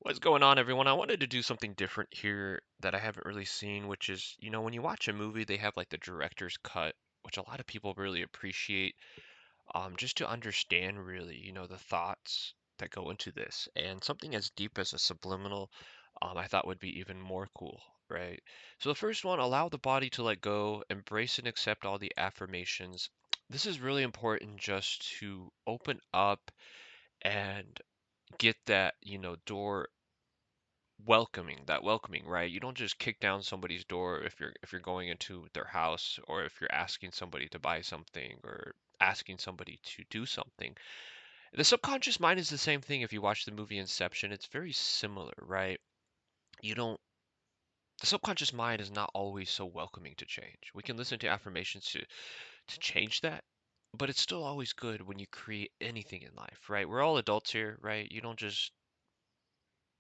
What's going on, everyone? I wanted to do something different here that I haven't really seen, which is, when you watch a movie, they have like the director's cut, which a lot of people really appreciate, just to understand really, the thoughts that go into this. And something as deep as a subliminal, I thought would be even more cool, right? So the first one, allow the body to let go, embrace and accept all the affirmations. This is really important just to open up and get that, door welcoming, right? You don't just kick down somebody's door if you're going into their house, or if you're asking somebody to buy something, or asking somebody to do something. The subconscious mind is the same thing. If you watch the movie Inception, it's very similar, right? You don't The subconscious mind is not always so welcoming to change. We can listen to affirmations to change that, but it's still always good when you create anything in life, right? We're all adults here, right? You don't just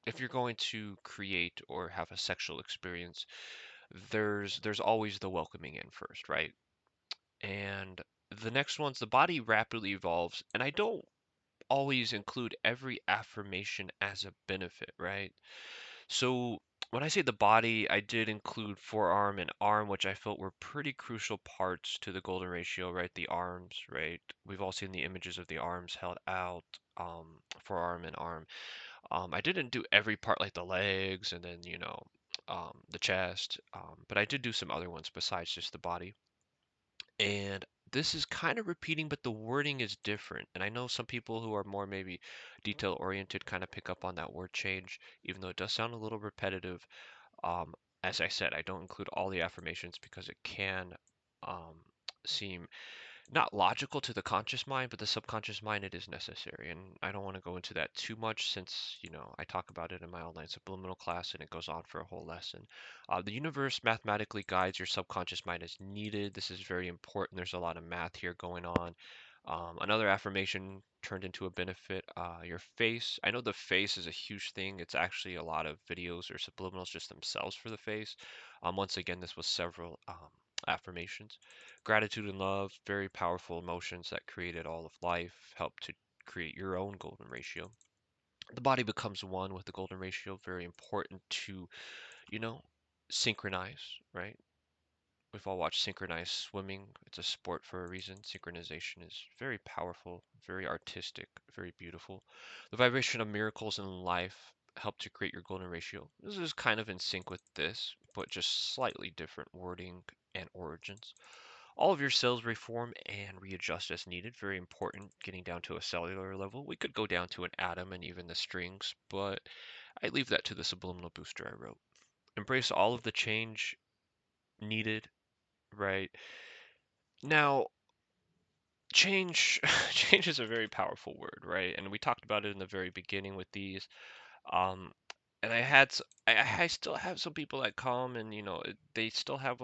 If you're going to create or have a sexual experience, there's always the welcoming in first, right? And the next one's the body rapidly evolves, and I don't always include every affirmation as a benefit, right? So when I say the body, I did include forearm and arm, which I felt were pretty crucial parts to the golden ratio, right? The arms, right? We've all seen the images of the arms held out, forearm and arm. I didn't do every part like the legs and then, the chest, but I did do some other ones besides just the body. And this is kind of repeating, but the wording is different. And I know some people who are more maybe detail oriented kind of pick up on that word change, even though it does sound a little repetitive. Um, as I said, I don't include all the affirmations because it can um, seem not logical to the conscious mind, but the subconscious mind, it is necessary. And I don't want to go into that too much since, I talk about it in my online subliminal class and it goes on for a whole lesson. The universe mathematically guides your subconscious mind as needed. This is very important. There's a lot of math here going on. Another affirmation turned into a benefit, your face. I know the face is a huge thing. It's actually a lot of videos or subliminals just themselves for the face. Once again, this was several affirmations. Gratitude and love, very powerful emotions that created all of life, help to create your own golden ratio. The body becomes one with the golden ratio, very important to, you know, synchronize, right? We've all watched synchronized swimming. It's a sport for a reason. Synchronization is very powerful, very artistic, very beautiful. The vibration of miracles in life help to create your golden ratio. This is kind of in sync with this, but just slightly different wording and origins. All of your cells reform and readjust as needed. Very important, getting down to a cellular level. We could go down to an atom and even the strings, but I leave that to the subliminal booster I wrote. Embrace all of the change needed, right? Now, change change is a very powerful word, right? And we talked about it in the very beginning with these. Um, and I still have some people that come and they still have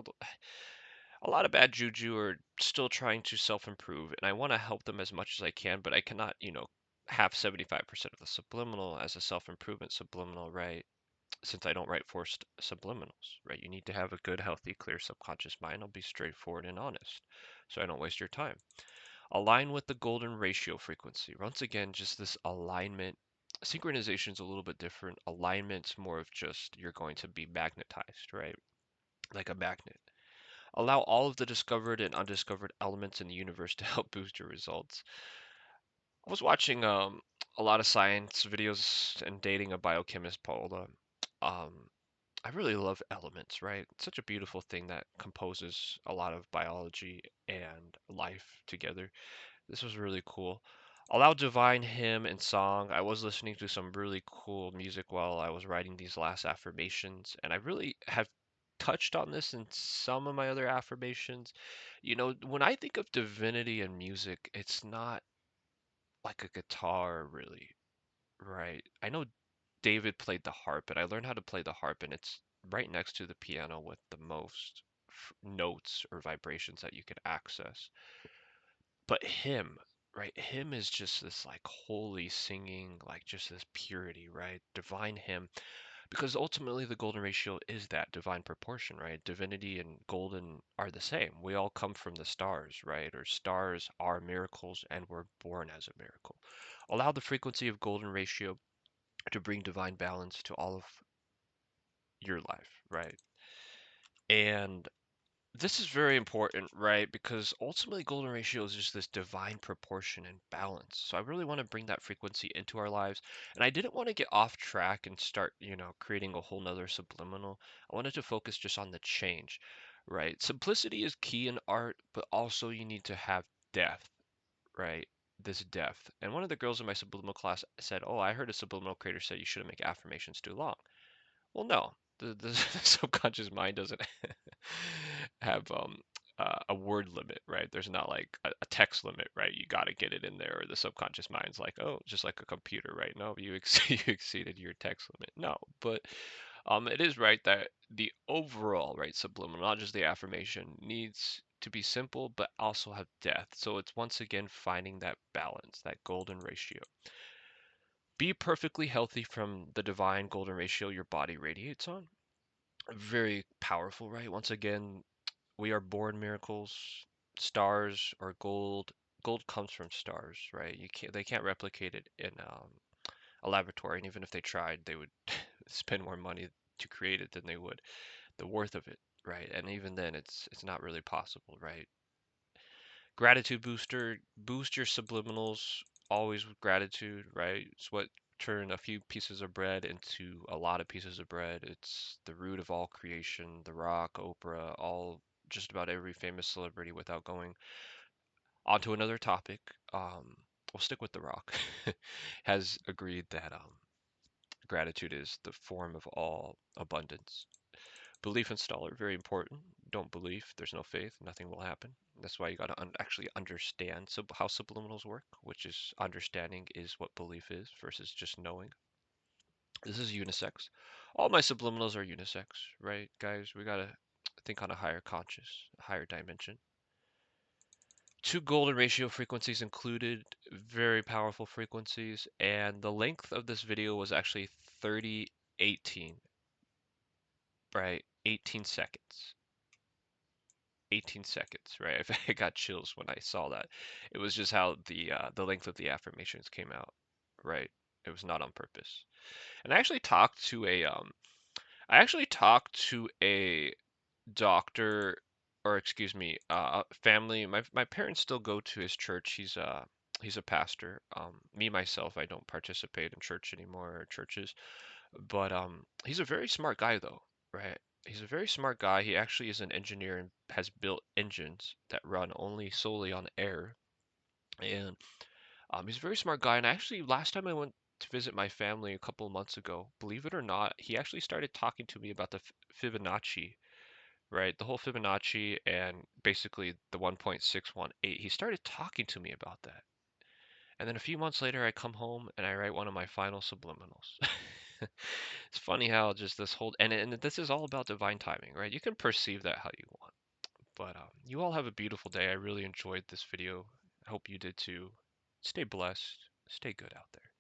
a lot of bad juju, or still trying to self-improve, and I want to help them as much as I can, but I cannot, have 75% of the subliminal as a self-improvement subliminal, right? Since I don't write forced subliminals, right? You need to have a good, healthy, clear subconscious mind. I'll be straightforward and honest, so I don't waste your time. Align with the golden ratio frequency. Once again, just this alignment. Synchronization is a little bit different. Alignment's more of just you're going to be magnetized, right? Like a magnet. Allow all of the discovered and undiscovered elements in the universe to help boost your results. I was watching a lot of science videos and dating a biochemist, Paula. Um, I really love elements, right? It's such a beautiful thing that composes a lot of biology and life together. This was really cool. Allow divine hymn and song. I was listening to some really cool music while I was writing these last affirmations, and I really have touched on this in some of my other affirmations. When I think of divinity and music, it's not like a guitar, really, right? I know David played the harp, and I learned how to play the harp, and it's right next to the piano with the most notes or vibrations that you could access. But him, right? Him is just this like holy singing, like just this purity, right? Divine him. Because ultimately the golden ratio is that divine proportion, right? Divinity and golden are the same. We all come from the stars, right? Or stars are miracles and we're born as a miracle. Allow the frequency of golden ratio. to bring divine balance to all of your life, right? And this is very important, right? Because ultimately, golden ratio is just this divine proportion and balance. So I really want to bring that frequency into our lives. And I didn't want to get off track and start, creating a whole nother subliminal. I wanted to focus just on the change, right? Simplicity is key in art, but also you need to have depth, right? This depth. And one of the girls in my subliminal class said, "Oh, I heard a subliminal creator say you shouldn't make affirmations too long." Well, no, the subconscious mind doesn't have a word limit, right? There's not like a text limit, right? You got to get it in there, or the subconscious mind's like, oh, just like a computer, right? No, you exceeded your text limit. No, but it is right that the overall, right, subliminal, not just the affirmation, needs to be simple but also have depth. So it's once again finding that balance, that golden ratio. Be perfectly healthy from the divine golden ratio your body radiates on. Very powerful, right? Once again, we are born miracles. Stars are gold. Gold comes from stars, right? They can't replicate it in a laboratory, and even if they tried, they would spend more money to create it than they would the worth of it, right? And even then, it's not really possible, right? Gratitude booster, boost your subliminals always with gratitude, right? It's what turned a few pieces of bread into a lot of pieces of bread. It's the root of all creation. The Rock, Oprah, all just about every famous celebrity without going onto another topic. Um, we'll stick with The Rock, has agreed that gratitude is the form of all abundance. Belief installer, very important. Don't believe, there's no faith, nothing will happen. That's why you got to actually understand how subliminals work, which is understanding is what belief is versus just knowing. This is unisex. All my subliminals are unisex, right, guys? We got to think on a higher conscious, a higher dimension. Two golden ratio frequencies included, very powerful frequencies, and the length of this video was actually 3018, right? 18 seconds. 18 seconds, right? I got chills when I saw that. It was just how the length of the affirmations came out, right? It was not on purpose. And I actually talked to a doctor, or excuse me, family. My parents still go to his church. He's a pastor. Me myself, I don't participate in church anymore or churches, but he's a very smart guy though, right? He's a very smart guy. He actually is an engineer and has built engines that run only solely on air. And he's a very smart guy. And actually, last time I went to visit my family a couple of months ago, believe it or not, he actually started talking to me about the Fibonacci, right? The whole Fibonacci and basically the 1.618. He started talking to me about that. And then a few months later, I come home and I write one of my final subliminals. It's funny how just this whole and this is all about divine timing, right? You can perceive that how you want. But you all have a beautiful day. I really enjoyed this video. I hope you did too. Stay blessed. Stay good out there.